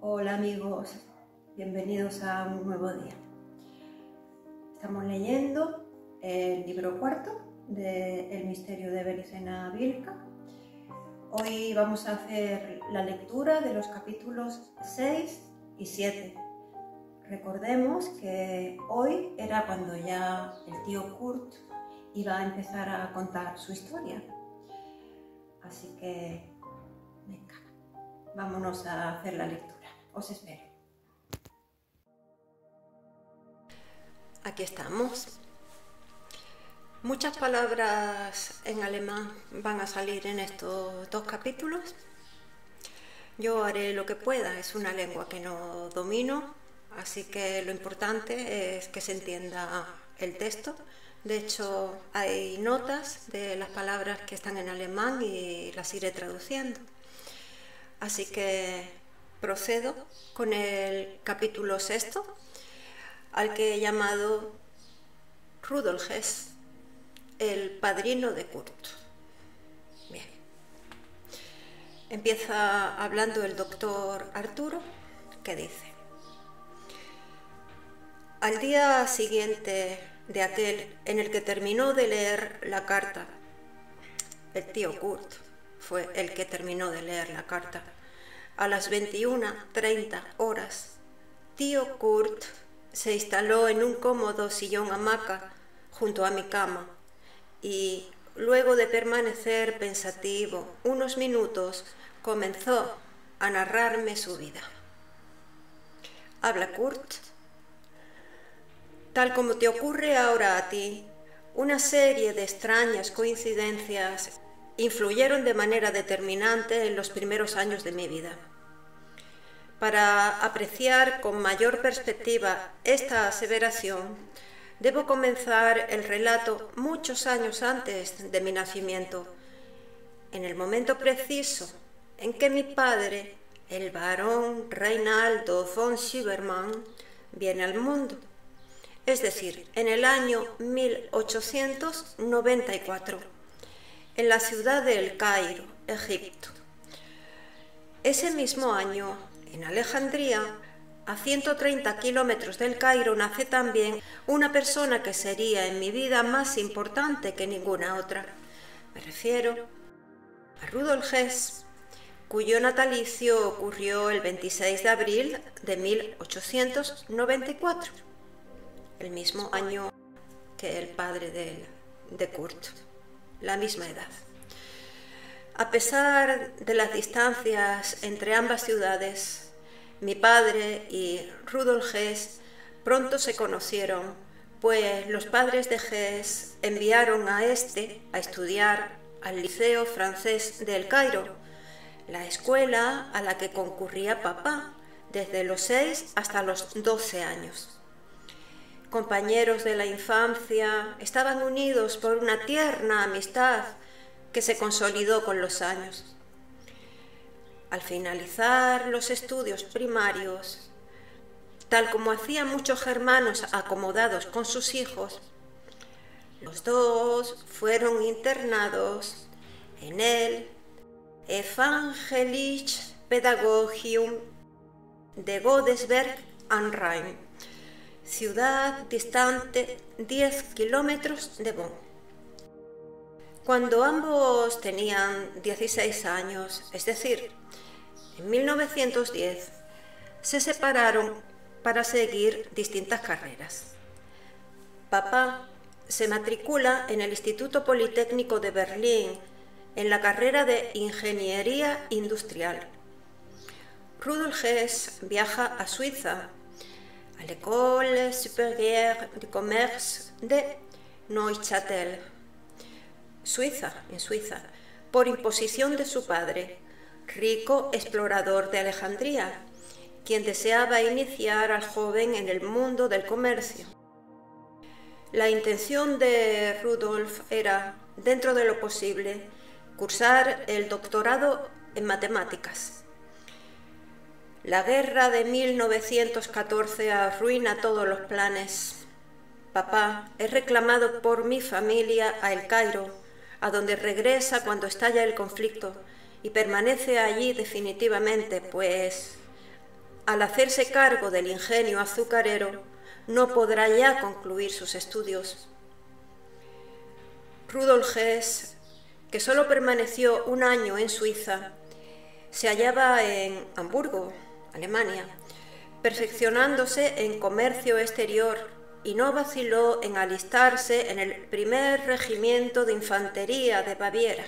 Hola amigos, bienvenidos a un nuevo día. Estamos leyendo el libro cuarto de El misterio de Bericena Bielka. Hoy vamos a hacer la lectura de los capítulos 6 y 7. Recordemos que hoy era cuando ya el tío Kurt iba a empezar a contar su historia. Así que, venga, vámonos a hacer la lectura. Os espero. Aquí estamos. Muchas palabras en alemán van a salir en estos dos capítulos. Yo haré lo que pueda, es una lengua que no domino, así que lo importante es que se entienda el texto. De hecho, hay notas de las palabras que están en alemán y las iré traduciendo. Así que procedo con el capítulo 6, al que he llamado Rudolf Hess, el padrino de Kurt. Bien. Empieza hablando el doctor Arturo, que dice: al día siguiente de aquel en el que terminó de leer la carta, el tío Kurt fue el que terminó de leer la carta, a las 21:30 horas, tío Kurt se instaló en un cómodo sillón hamaca junto a mi cama y, luego de permanecer pensativo unos minutos, comenzó a narrarme su vida. Habla Kurt. Tal como te ocurre ahora a ti, una serie de extrañas coincidencias influyeron de manera determinante en los primeros años de mi vida. Para apreciar con mayor perspectiva esta aseveración, debo comenzar el relato muchos años antes de mi nacimiento, en el momento preciso en que mi padre, el barón Reinaldo von Schiebermann, viene al mundo, es decir, en el año 1894. En la ciudad de El Cairo, Egipto. Ese mismo año, en Alejandría, a 130 kilómetros del Cairo, nace también una persona que sería en mi vida más importante que ninguna otra. Me refiero a Rudolf Hess, cuyo natalicio ocurrió el 26 de abril de 1894, el mismo año que el padre de Kurt. La misma edad. A pesar de las distancias entre ambas ciudades, mi padre y Rudolf Hess pronto se conocieron, pues los padres de Hess enviaron a este a estudiar al Liceo Francés de El Cairo, la escuela a la que concurría papá desde los 6 hasta los 12 años. Compañeros de la infancia, estaban unidos por una tierna amistad que se consolidó con los años. Al finalizar los estudios primarios, tal como hacían muchos germanos acomodados con sus hijos, los dos fueron internados en el Evangelisches Pädagogium de Godesberg am Rhein, ciudad distante 10 kilómetros de Bonn. Cuando ambos tenían 16 años, es decir, en 1910, se separaron para seguir distintas carreras. Papá se matricula en el Instituto Politécnico de Berlín en la carrera de Ingeniería Industrial. Rudolf Hess viaja a Suiza, a l'École supérieure du commerce de Neuchâtel, en Suiza, por imposición de su padre, rico explorador de Alejandría, quien deseaba iniciar al joven en el mundo del comercio. La intención de Rudolf era, dentro de lo posible, cursar el doctorado en matemáticas. La guerra de 1914 arruina todos los planes. Papá es reclamado por mi familia a El Cairo, a donde regresa cuando estalla el conflicto y permanece allí definitivamente, pues al hacerse cargo del ingenio azucarero, no podrá ya concluir sus estudios. Rudolf Hess, que solo permaneció un año en Suiza, se hallaba en Hamburgo, Alemania, perfeccionándose en comercio exterior y no vaciló en alistarse en el primer regimiento de infantería de Baviera,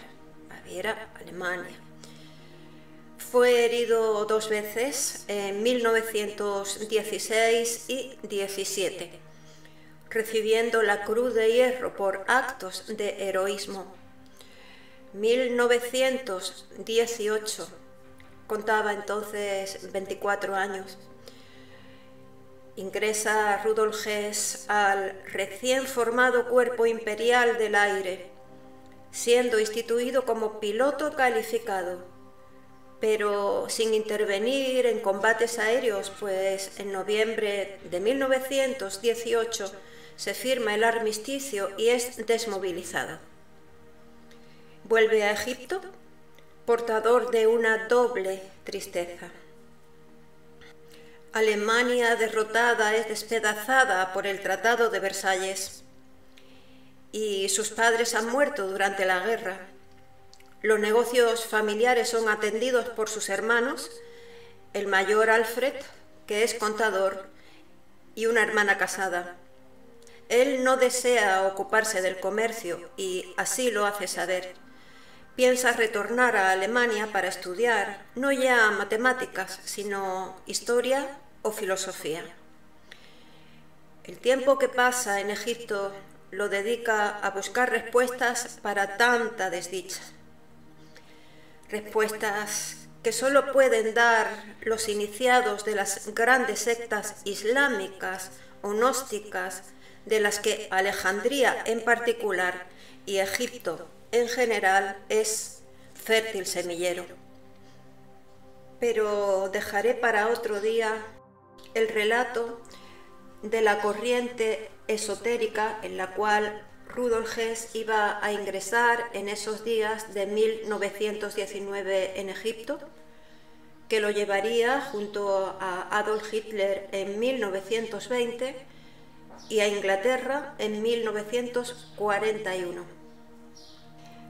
Alemania. Fue herido 2 veces, en 1916 y 17, recibiendo la Cruz de Hierro por actos de heroísmo. 1918, contaba entonces 24 años. Ingresa Rudolf Hess al recién formado Cuerpo Imperial del Aire, siendo instituido como piloto calificado, pero sin intervenir en combates aéreos, pues en noviembre de 1918 se firma el armisticio y es desmovilizado. Vuelve a Egipto, portador de una doble tristeza. Alemania derrotada es despedazada por el Tratado de Versalles y sus padres han muerto durante la guerra. Los negocios familiares son atendidos por sus hermanos, el mayor Alfred, que es contador, y una hermana casada. Él no desea ocuparse del comercio y así lo hace saber. Piensa retornar a Alemania para estudiar no ya matemáticas, sino historia o filosofía. El tiempo que pasa en Egipto lo dedica a buscar respuestas para tanta desdicha. Respuestas que solo pueden dar los iniciados de las grandes sectas islámicas o gnósticas, de las que Alejandría en particular y Egipto en general es fértil semillero. Pero dejaré para otro día el relato de la corriente esotérica en la cual Rudolf Hess iba a ingresar en esos días de 1919 en Egipto, que lo llevaría junto a Adolf Hitler en 1920 y a Inglaterra en 1941.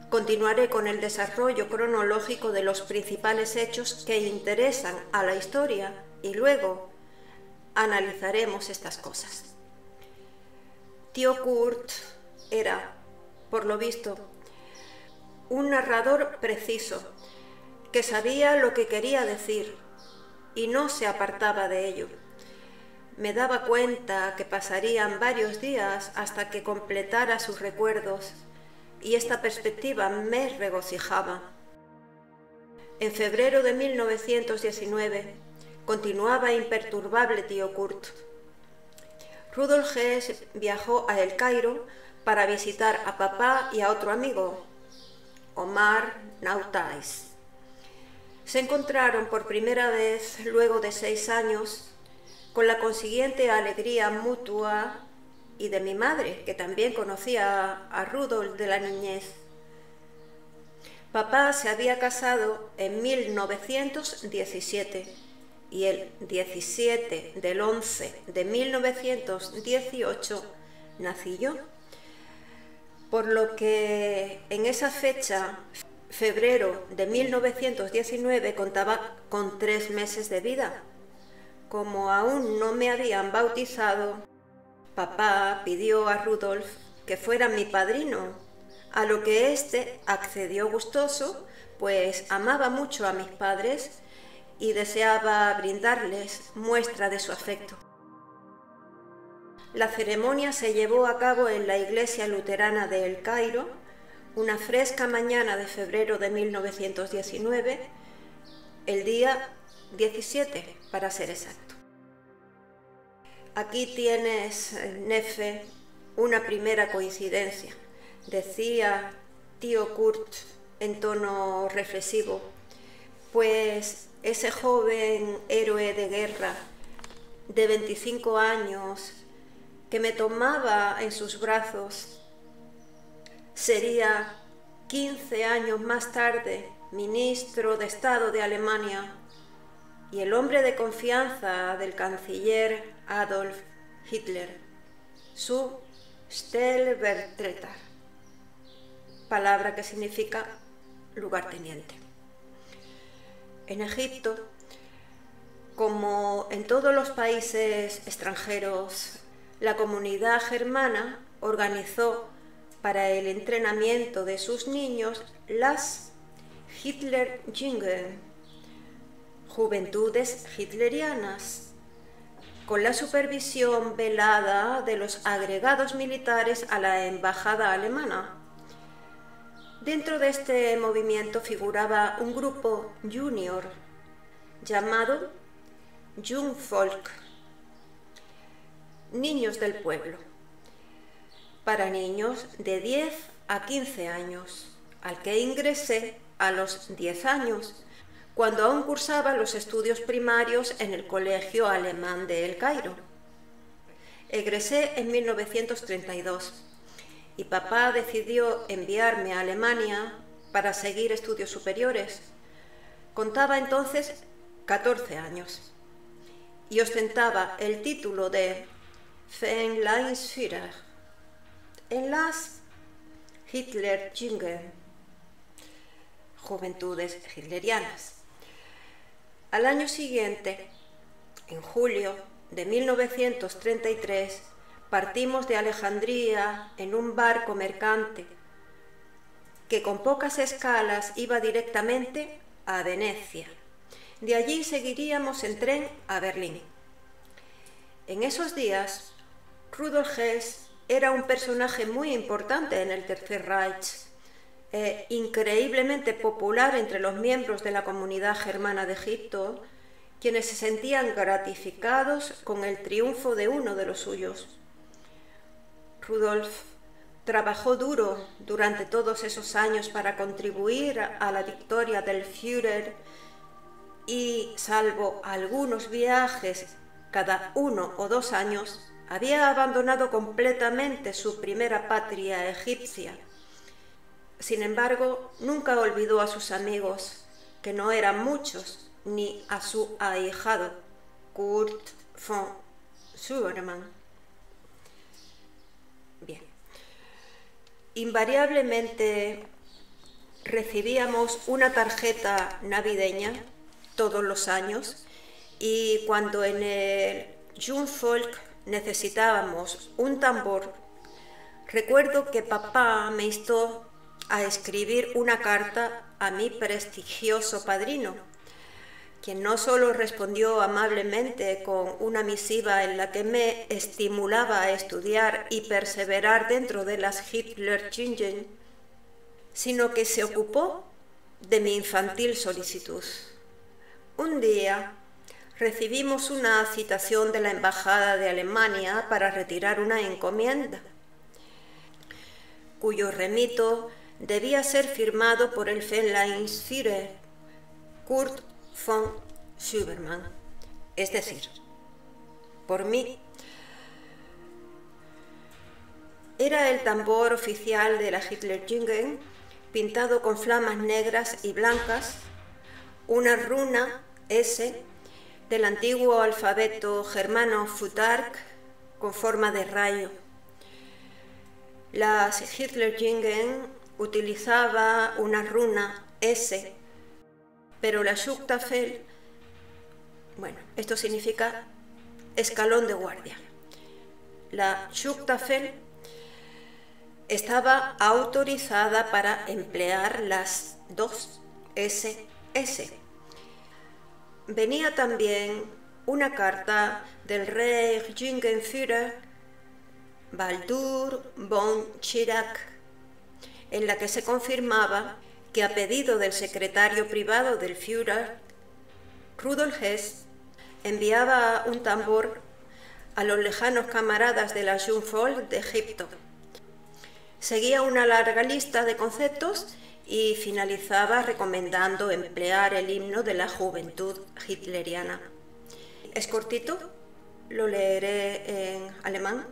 Continuaré con el desarrollo cronológico de los principales hechos que interesan a la historia y luego analizaremos estas cosas. Tío Kurt era, por lo visto, un narrador preciso, que sabía lo que quería decir y no se apartaba de ello. Me daba cuenta que pasarían varios días hasta que completara sus recuerdos y esta perspectiva me regocijaba. En febrero de 1919 continuaba imperturbable tío Kurt. Rudolf Hess viajó a El Cairo para visitar a papá y a otro amigo, Omar Nautais. Se encontraron por primera vez luego de 6 años, con la consiguiente alegría mutua y de mi madre, que también conocía a Rudolf de la niñez. Papá se había casado en 1917 y el 17 del 11 de 1918 nací yo, por lo que en esa fecha, febrero de 1919, contaba con 3 meses de vida. Como aún no me habían bautizado, papá pidió a Rudolf que fuera mi padrino, a lo que éste accedió gustoso, pues amaba mucho a mis padres y deseaba brindarles muestra de su afecto. La ceremonia se llevó a cabo en la iglesia luterana de El Cairo, una fresca mañana de febrero de 1919, el día 17 para ser exacto. Aquí tienes, Nefe, una primera coincidencia, decía tío Kurt en tono reflexivo, pues ese joven héroe de guerra de 25 años que me tomaba en sus brazos sería 15 años más tarde ministro de Estado de Alemania y el hombre de confianza del canciller Adolf Hitler, su Stellvertreter, palabra que significa lugarteniente. En Egipto, como en todos los países extranjeros, la comunidad germana organizó para el entrenamiento de sus niños las Hitlerjugend, juventudes hitlerianas, con la supervisión velada de los agregados militares a la embajada alemana. Dentro de este movimiento figuraba un grupo junior llamado Jungvolk, niños del pueblo, para niños de 10 a 15 años, al que ingresé a los 10 años, cuando aún cursaba los estudios primarios en el Colegio Alemán de El Cairo. Egresé en 1932 y papá decidió enviarme a Alemania para seguir estudios superiores. Contaba entonces 14 años y ostentaba el título de Fähnlein-Führer en las Hitlerjugend, juventudes hitlerianas. Al año siguiente, en julio de 1933, partimos de Alejandría en un barco mercante que con pocas escalas iba directamente a Venecia. De allí seguiríamos en tren a Berlín. En esos días, Rudolf Hess era un personaje muy importante en el Tercer Reich, increíblemente popular entre los miembros de la comunidad germana de Egipto, quienes se sentían gratificados con el triunfo de uno de los suyos. Rudolf trabajó duro durante todos esos años para contribuir a la victoria del Führer y, salvo algunos viajes cada 1 o 2 años, había abandonado completamente su primera patria egipcia. Sin embargo, nunca olvidó a sus amigos, que no eran muchos, ni a su ahijado, Kurt von Schübermann. Bien. Invariablemente recibíamos una tarjeta navideña todos los años y cuando en el Jungvolk necesitábamos un tambor, recuerdo que papá me instó a escribir una carta a mi prestigioso padrino, quien no solo respondió amablemente con una misiva en la que me estimulaba a estudiar y perseverar dentro de las Hitlerjugend, sino que se ocupó de mi infantil solicitud. Un día recibimos una citación de la Embajada de Alemania para retirar una encomienda, cuyo remito debía ser firmado por el Fähnlein-Führer, Kurt von Schübermann, es decir, por mí. Era el tambor oficial de la Hitlerjugend, pintado con flamas negras y blancas, una runa S del antiguo alfabeto germano Futhark con forma de rayo. Las Hitlerjugend utilizaba una runa S, pero la Schutzstaffel, bueno, esto significa escalón de guardia. La Schutzstaffel estaba autorizada para emplear las dos SS. Venía también una carta del Reichsjugendführer Baldur von Schirach, en la que se confirmaba que a pedido del secretario privado del Führer, Rudolf Hess enviaba un tambor a los lejanos camaradas de la Jungvolk de Egipto. Seguía una larga lista de conceptos y finalizaba recomendando emplear el himno de la juventud hitleriana. Es cortito, lo leeré en alemán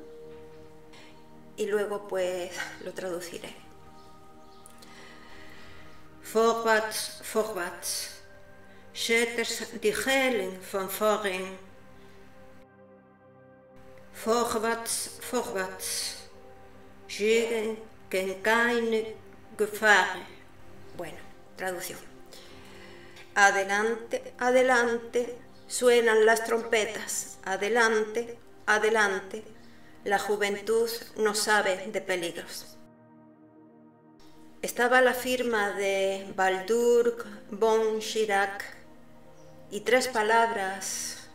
y luego pues lo traduciré. Vorwärts, vorwärts, Schetters die Helen van voren. Vorwärts, vorwärts. Lleguen que keine Gefahr. Bueno, traducción. Adelante, adelante, suenan las trompetas. Adelante, adelante, la juventud no sabe de peligros. Estaba la firma de Baldur von Schirach y 3 palabras: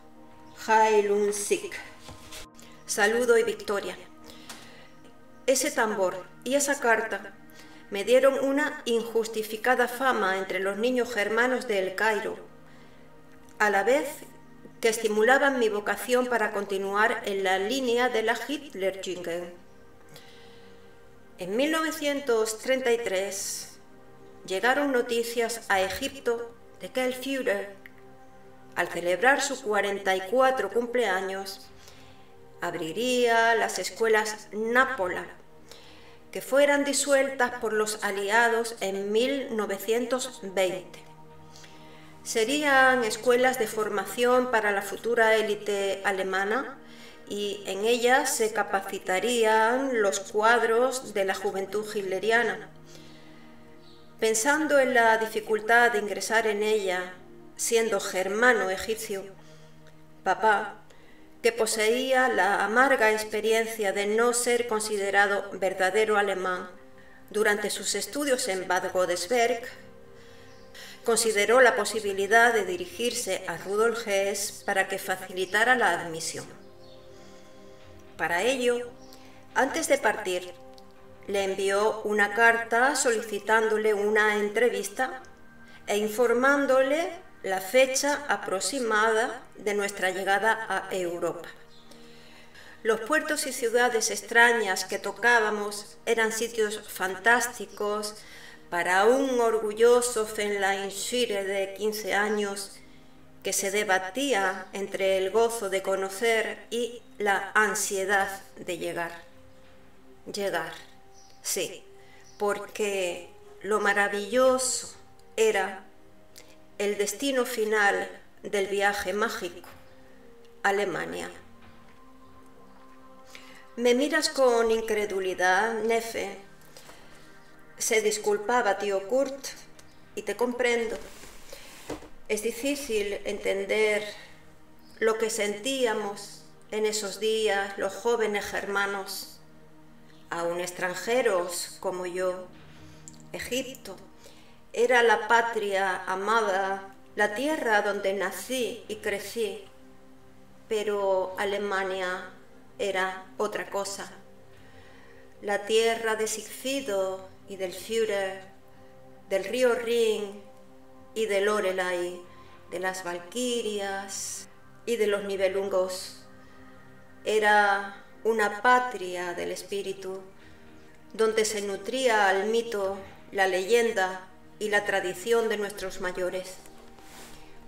Heilung Sieg, saludo y victoria. Ese tambor y esa carta me dieron una injustificada fama entre los niños germanos de El Cairo, a la vez que estimulaban mi vocación para continuar en la línea de la Hitlerjugend. En 1933 llegaron noticias a Egipto de que el Führer, al celebrar su 44 cumpleaños, abriría las escuelas Nápola, que fueran disueltas por los aliados en 1920. Serían escuelas de formación para la futura élite alemana y en ellas se capacitarían los cuadros de la juventud hitleriana. Pensando en la dificultad de ingresar en ella, siendo germano egipcio, papá, que poseía la amarga experiencia de no ser considerado verdadero alemán durante sus estudios en Bad Godesberg, consideró la posibilidad de dirigirse a Rudolf Hess para que facilitara la admisión. Para ello, antes de partir, le envió una carta solicitándole una entrevista e informándole la fecha aproximada de nuestra llegada a Europa. Los puertos y ciudades extrañas que tocábamos eran sitios fantásticos para un orgulloso Fräulein-Schüre de 15 años que se debatía entre el gozo de conocer y la ansiedad de llegar. Llegar, sí, porque lo maravilloso era el destino final del viaje mágico, Alemania. Me miras con incredulidad, Neffe. Se disculpaba tío Kurt, y te comprendo. Es difícil entender lo que sentíamos en esos días los jóvenes germanos, aún extranjeros como yo. Egipto era la patria amada, la tierra donde nací y crecí, pero Alemania era otra cosa. La tierra de Sigfrido y del Führer, del río Rin y de Lorelei, de las valquirias y de los Nibelungos. Era una patria del espíritu, donde se nutría al mito, la leyenda y la tradición de nuestros mayores.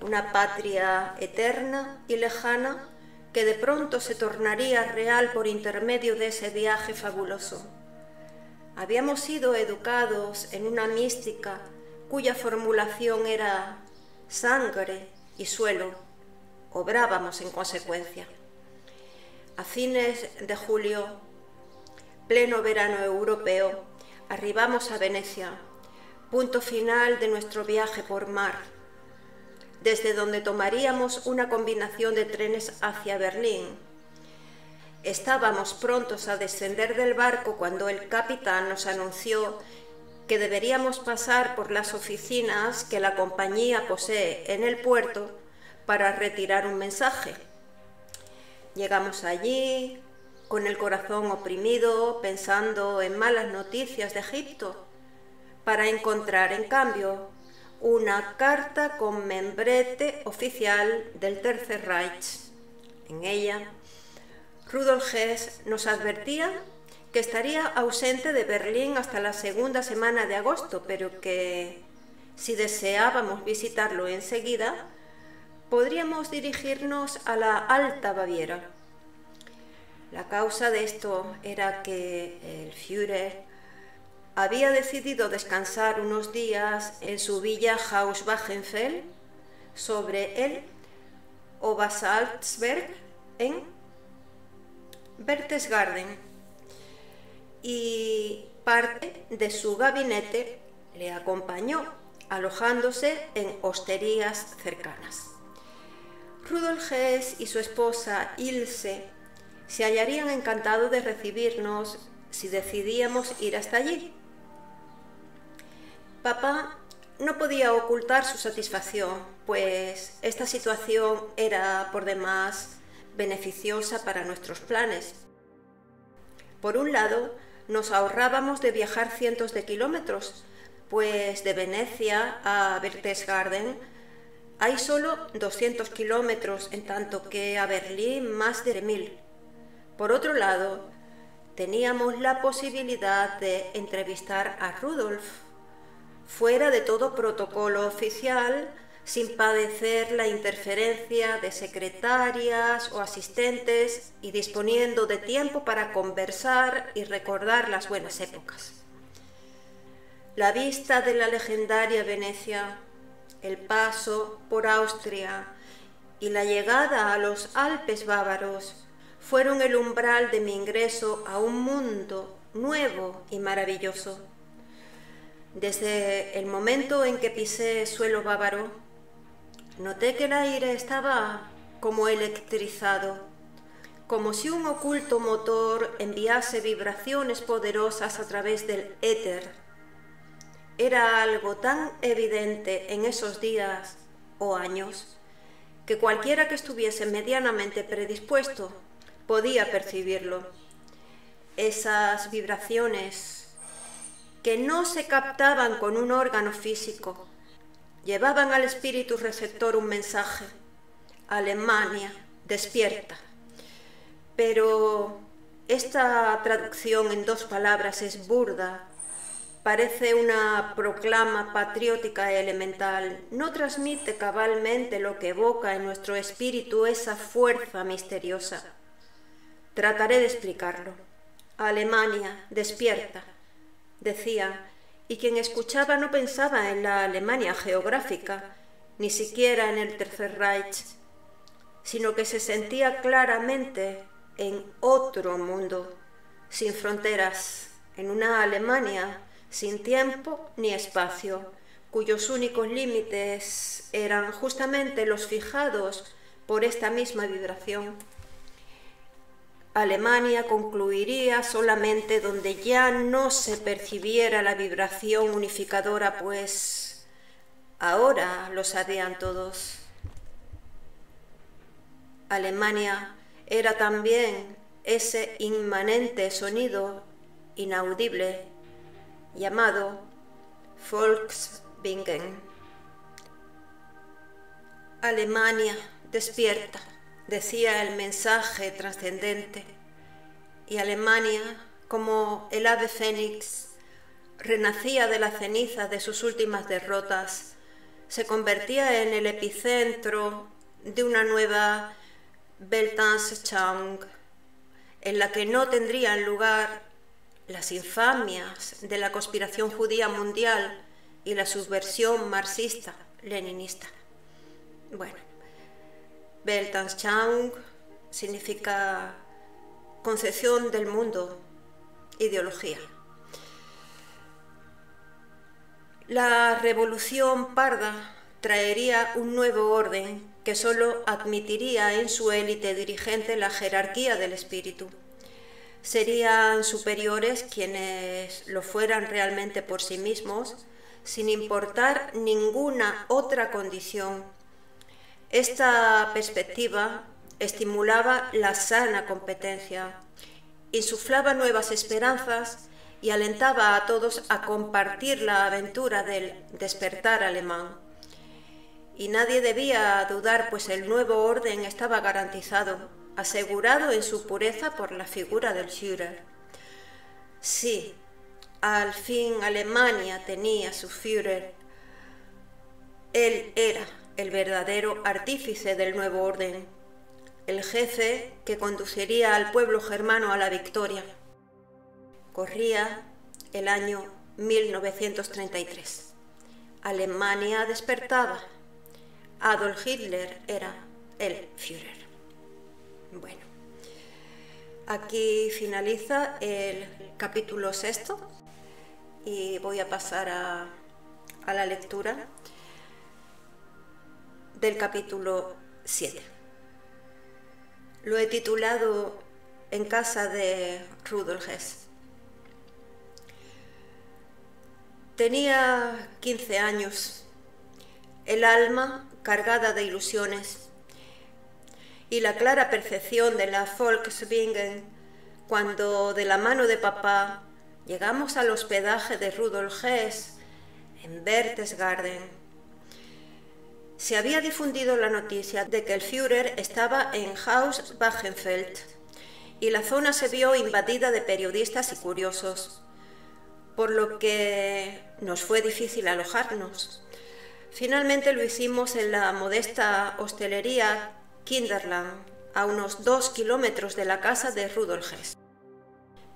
Una patria eterna y lejana que de pronto se tornaría real por intermedio de ese viaje fabuloso. Habíamos sido educados en una mística cuya formulación era sangre y suelo. Obrábamos en consecuencia. A fines de julio, pleno verano europeo, arribamos a Venecia, punto final de nuestro viaje por mar, desde donde tomaríamos una combinación de trenes hacia Berlín. Estábamos prontos a descender del barco cuando el capitán nos anunció que deberíamos pasar por las oficinas que la compañía posee en el puerto para retirar un mensaje. Llegamos allí con el corazón oprimido, pensando en malas noticias de Egipto, para encontrar, en cambio, una carta con membrete oficial del Tercer Reich. En ella, Rudolf Hess nos advertía que estaría ausente de Berlín hasta la segunda semana de agosto, pero que, si deseábamos visitarlo enseguida, podríamos dirigirnos a la Alta Baviera. La causa de esto era que el Führer había decidido descansar unos días en su villa Haus-Wagenfeld sobre el Obersalzberg en Berchtesgaden, y parte de su gabinete le acompañó, alojándose en hosterías cercanas. Rudolf Hess y su esposa Ilse se hallarían encantados de recibirnos si decidíamos ir hasta allí. Papá no podía ocultar su satisfacción, pues esta situación era por demás beneficiosa para nuestros planes. Por un lado, nos ahorrábamos de viajar cientos de kilómetros, pues de Venecia a Berchtesgaden hay solo 200 kilómetros, en tanto que a Berlín más de 1000. Por otro lado, teníamos la posibilidad de entrevistar a Rudolf, fuera de todo protocolo oficial, sin padecer la interferencia de secretarias o asistentes y disponiendo de tiempo para conversar y recordar las buenas épocas. La vista de la legendaria Venecia, el paso por Austria y la llegada a los Alpes bávaros fueron el umbral de mi ingreso a un mundo nuevo y maravilloso. Desde el momento en que pisé suelo bávaro, noté que el aire estaba como electrizado, como si un oculto motor enviase vibraciones poderosas a través del éter. Era algo tan evidente en esos días o años que cualquiera que estuviese medianamente predispuesto podía percibirlo. Esas vibraciones que no se captaban con un órgano físico llevaban al espíritu receptor un mensaje: Alemania, despierta. Pero esta traducción en 2 palabras es burda. Parece una proclama patriótica elemental, no transmite cabalmente lo que evoca en nuestro espíritu esa fuerza misteriosa. Trataré de explicarlo. Alemania, despierta, decía, y quien escuchaba no pensaba en la Alemania geográfica, ni siquiera en el Tercer Reich, sino que se sentía claramente en otro mundo, sin fronteras, en una Alemania sin tiempo ni espacio, cuyos únicos límites eran justamente los fijados por esta misma vibración. Alemania concluiría solamente donde ya no se percibiera la vibración unificadora, pues ahora lo sabían todos. Alemania era también ese inmanente sonido inaudible llamado Volksbingen. Alemania, despierta, decía el mensaje trascendente, y Alemania, como el ave fénix, renacía de la ceniza de sus últimas derrotas, se convertía en el epicentro de una nueva Weltanschauung, en la que no tendrían lugar las infamias de la conspiración judía mundial y la subversión marxista-leninista. Bueno, Weltanschauung significa concepción del mundo, ideología. La revolución parda traería un nuevo orden que solo admitiría en su élite dirigente la jerarquía del espíritu. Serían superiores quienes lo fueran realmente por sí mismos, sin importar ninguna otra condición. Esta perspectiva estimulaba la sana competencia, insuflaba nuevas esperanzas y alentaba a todos a compartir la aventura del despertar alemán. Y nadie debía dudar, pues el nuevo orden estaba garantizado, asegurado en su pureza por la figura del Führer. Sí, al fin Alemania tenía su Führer. Él era el verdadero artífice del nuevo orden, el jefe que conduciría al pueblo germano a la victoria. Corría el año 1933. Alemania despertaba. Adolf Hitler era el Führer. Bueno, aquí finaliza el capítulo 6 y voy a pasar a la lectura del capítulo 7. Lo he titulado En casa de Rudolf Hess. Tenía 15 años, el alma cargada de ilusiones y la clara percepción de la Volkswagen cuando de la mano de papá llegamos al hospedaje de Rudolf Hess en Berchtesgaden. Se había difundido la noticia de que el Führer estaba en Haus Wagenfeld y la zona se vio invadida de periodistas y curiosos, por lo que nos fue difícil alojarnos. Finalmente lo hicimos en la modesta hostelería Kinderland, a unos 2 kilómetros de la casa de Rudolf Hess.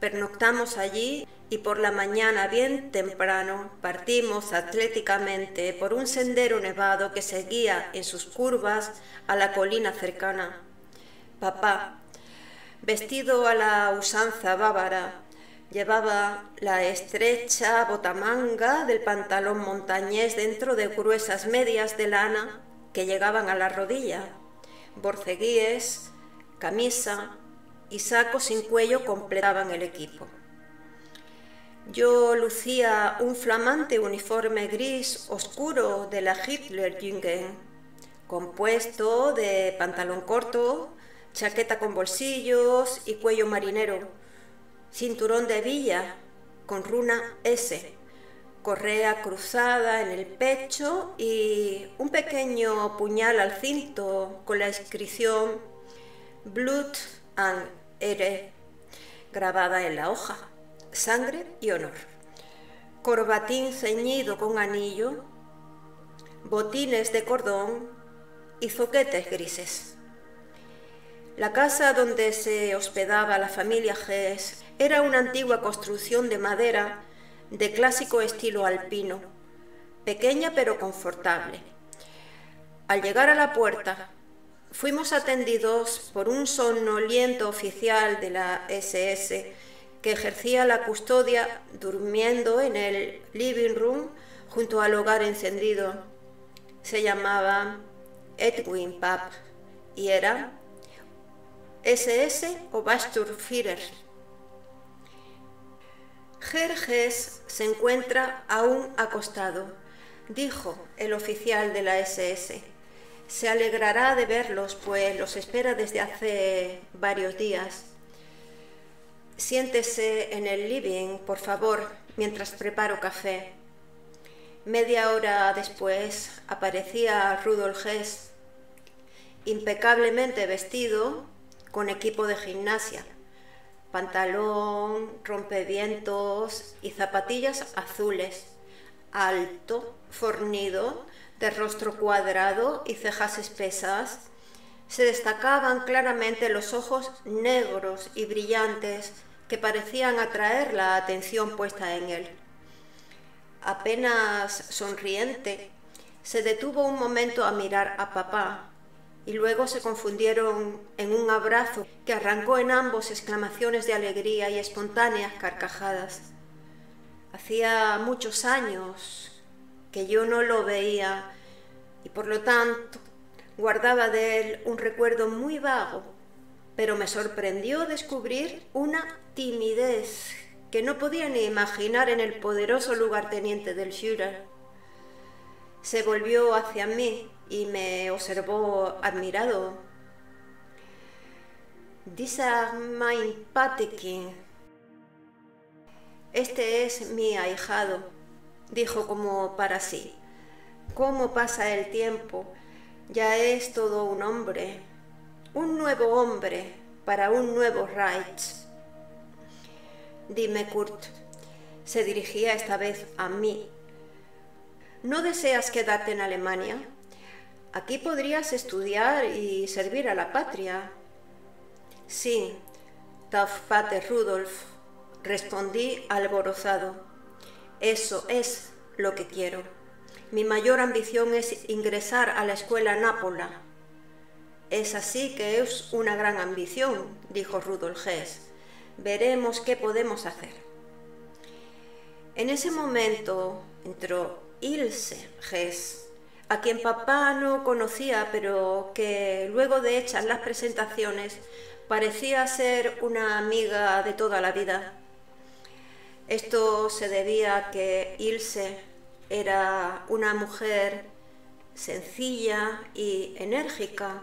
Pernoctamos allí y por la mañana bien temprano partimos atléticamente por un sendero nevado que seguía en sus curvas a la colina cercana. Papá, vestido a la usanza bávara, llevaba la estrecha botamanga del pantalón montañés dentro de gruesas medias de lana que llegaban a la rodilla, borceguíes, camisa y saco sin cuello completaban el equipo. Yo lucía un flamante uniforme gris oscuro de la Hitlerjugend, compuesto de pantalón corto, chaqueta con bolsillos y cuello marinero, cinturón de hebilla con runa S, correa cruzada en el pecho y un pequeño puñal al cinto con la inscripción Blut and Ehre grabada en la hoja, sangre y honor. Corbatín ceñido con anillo, botines de cordón y zoquetes grises. La casa donde se hospedaba la familia Hess era una antigua construcción de madera de clásico estilo alpino, pequeña pero confortable. Al llegar a la puerta, fuimos atendidos por un somnoliento oficial de la SS que ejercía la custodia durmiendo en el living room junto al hogar encendido. Se llamaba Edwin Papp y era SS Obersturmführer. Herr Hess se encuentra aún acostado, dijo el oficial de la SS. Se alegrará de verlos, pues los espera desde hace varios días. Siéntese en el living, por favor, mientras preparo café. Media hora después aparecía Rudolf Hess, impecablemente vestido, con equipo de gimnasia, pantalón, rompevientos y zapatillas azules, alto, fornido, de rostro cuadrado y cejas espesas. Se destacaban claramente los ojos negros y brillantes que parecían atraer la atención puesta en él. Apenas sonriente, se detuvo un momento a mirar a papá y luego se confundieron en un abrazo que arrancó en ambos exclamaciones de alegría y espontáneas carcajadas. Hacía muchos años que yo no lo veía y por lo tanto guardaba de él un recuerdo muy vago, pero me sorprendió descubrir una timidez que no podía ni imaginar en el poderoso lugarteniente del Führer. Se volvió hacia mí y me observó admirado. «Dieser mein Patekind». «Este es mi ahijado», dijo como para sí. «¿Cómo pasa el tiempo? Ya es todo un hombre, un nuevo hombre para un nuevo Reich». «Dime, Kurt», se dirigía esta vez a mí, ¿no deseas quedarte en Alemania? Aquí podrías estudiar y servir a la patria. Sí, Taufpater Rudolf, respondí alborozado. Eso es lo que quiero. Mi mayor ambición es ingresar a la escuela Nápola. Es así que es una gran ambición, dijo Rudolf Hess. Veremos qué podemos hacer. En ese momento entró Ilse Hess, a quien papá no conocía, pero que luego de hechas las presentaciones parecía ser una amiga de toda la vida. Esto se debía a que Ilse era una mujer sencilla y enérgica,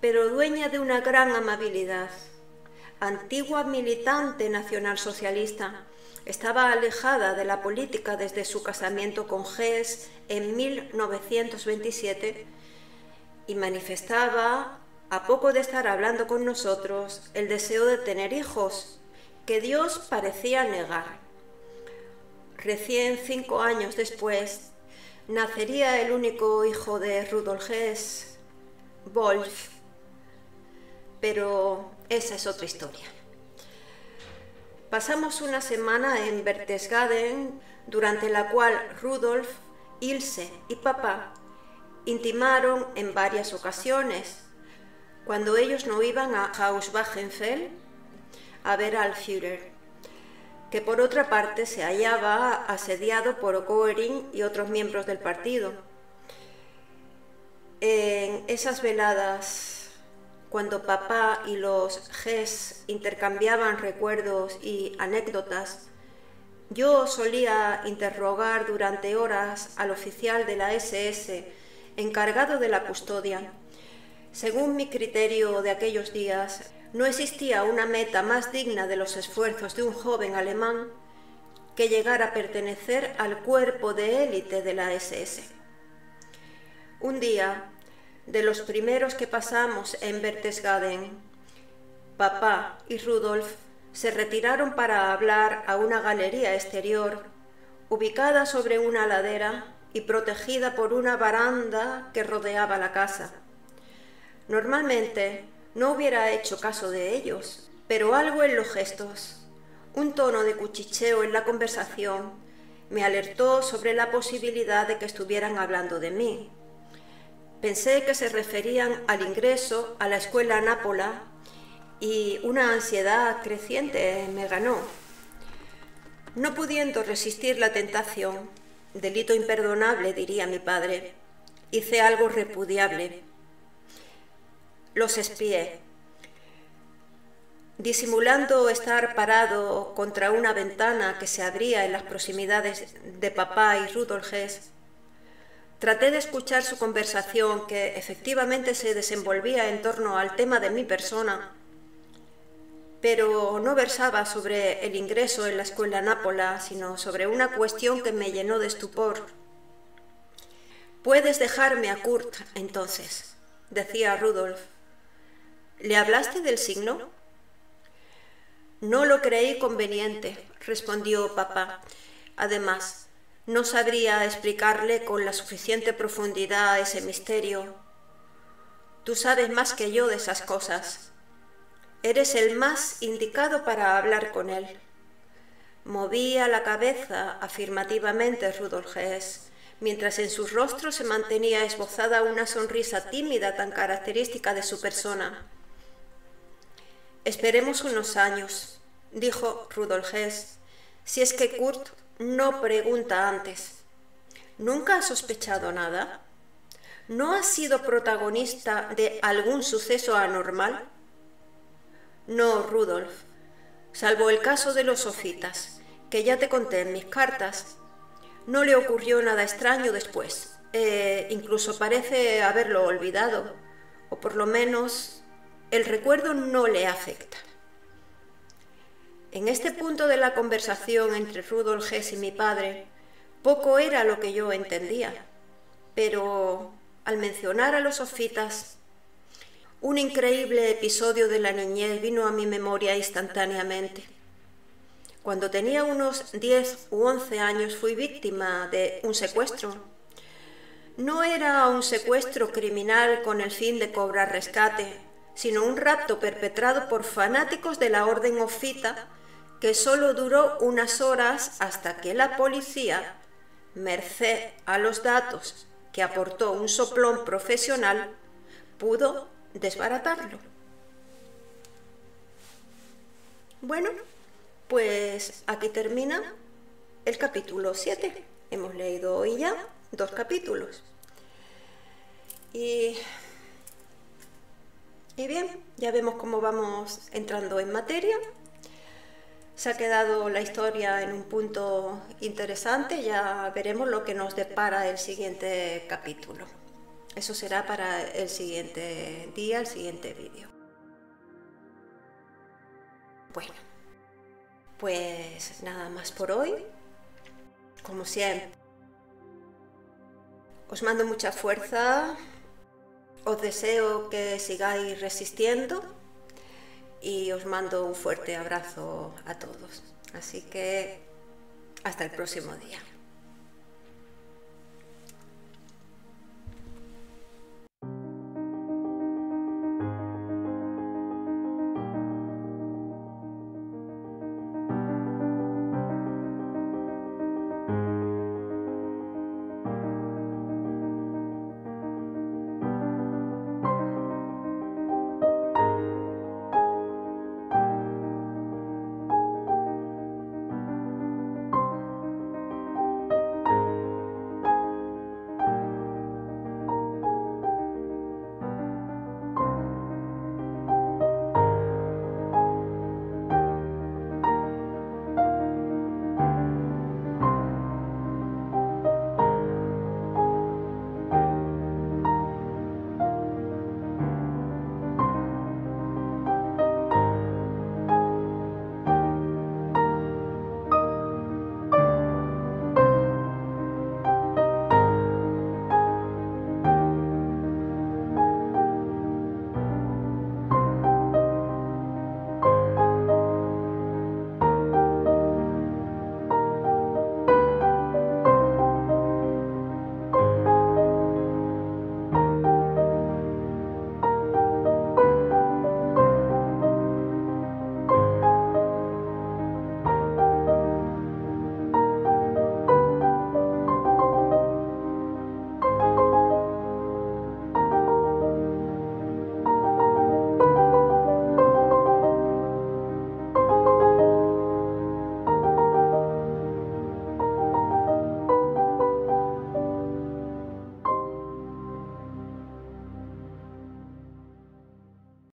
pero dueña de una gran amabilidad. Antigua militante nacionalsocialista, estaba alejada de la política desde su casamiento con Hess en 1927 y manifestaba, a poco de estar hablando con nosotros, el deseo de tener hijos, que Dios parecía negar. Recién 5 años después, nacería el único hijo de Rudolf Hess, Wolf. Pero esa es otra historia. Pasamos una semana en Berchtesgaden, durante la cual Rudolf, Ilse y papá intimaron en varias ocasiones, cuando ellos no iban a Haus-Wagenfeld a ver al Führer, que por otra parte se hallaba asediado por Göring y otros miembros del partido. En esas veladas, cuando papá y los Hess intercambiaban recuerdos y anécdotas, yo solía interrogar durante horas al oficial de la SS encargado de la custodia. Según mi criterio de aquellos días, no existía una meta más digna de los esfuerzos de un joven alemán que llegar a pertenecer al cuerpo de élite de la SS. Un día, de los primeros que pasamos en Berchtesgaden, papá y Rudolf se retiraron para hablar a una galería exterior, ubicada sobre una ladera y protegida por una baranda que rodeaba la casa. Normalmente no hubiera hecho caso de ellos, pero algo en los gestos, un tono de cuchicheo en la conversación, me alertó sobre la posibilidad de que estuvieran hablando de mí. Pensé que se referían al ingreso a la escuela Nápola y una ansiedad creciente me ganó. No pudiendo resistir la tentación, delito imperdonable, diría mi padre, hice algo repudiable. Los espié. Disimulando estar parado contra una ventana que se abría en las proximidades de papá y Rudolf Hess, traté de escuchar su conversación, que efectivamente se desenvolvía en torno al tema de mi persona, pero no versaba sobre el ingreso en la escuela Nápola, sino sobre una cuestión que me llenó de estupor. «Puedes dejarme a Kurt, entonces», decía Rudolf. «¿Le hablaste del signo?» «No lo creí conveniente», respondió papá. «Además, no sabría explicarle con la suficiente profundidad ese misterio. Tú sabes más que yo de esas cosas. Eres el más indicado para hablar con él». Movía la cabeza afirmativamente Rudolf Hess, mientras en su rostro se mantenía esbozada una sonrisa tímida tan característica de su persona. «Esperemos unos años», dijo Rudolf Hess, «si es que Kurt no pregunta antes. ¿Nunca has sospechado nada? ¿No has sido protagonista de algún suceso anormal?» «No, Rudolf, salvo el caso de los sofitas, que ya te conté en mis cartas. No le ocurrió nada extraño después. Incluso parece haberlo olvidado, o por lo menos el recuerdo no le afecta». En este punto de la conversación entre Rudolf Hess y mi padre, poco era lo que yo entendía, pero al mencionar a los sofitas, un increíble episodio de la niñez vino a mi memoria instantáneamente. Cuando tenía unos 10 u 11 años fui víctima de un secuestro. No era un secuestro criminal con el fin de cobrar rescate, sino un rapto perpetrado por fanáticos de la orden hofita que solo duró unas horas hasta que la policía merced a los datos que aportó un soplón profesional, pudo desbaratarlo. Bueno, pues aquí termina el capítulo 7. Hemos leído hoy ya 2 capítulos. Y bien, ya vemos cómo vamos entrando en materia. Se ha quedado la historia en un punto interesante, ya veremos lo que nos depara el siguiente capítulo. Eso será para el siguiente día, el siguiente vídeo. Bueno, pues nada más por hoy. Como siempre, os mando mucha fuerza, os deseo que sigáis resistiendo y os mando un fuerte abrazo a todos. Así que hasta el próximo día.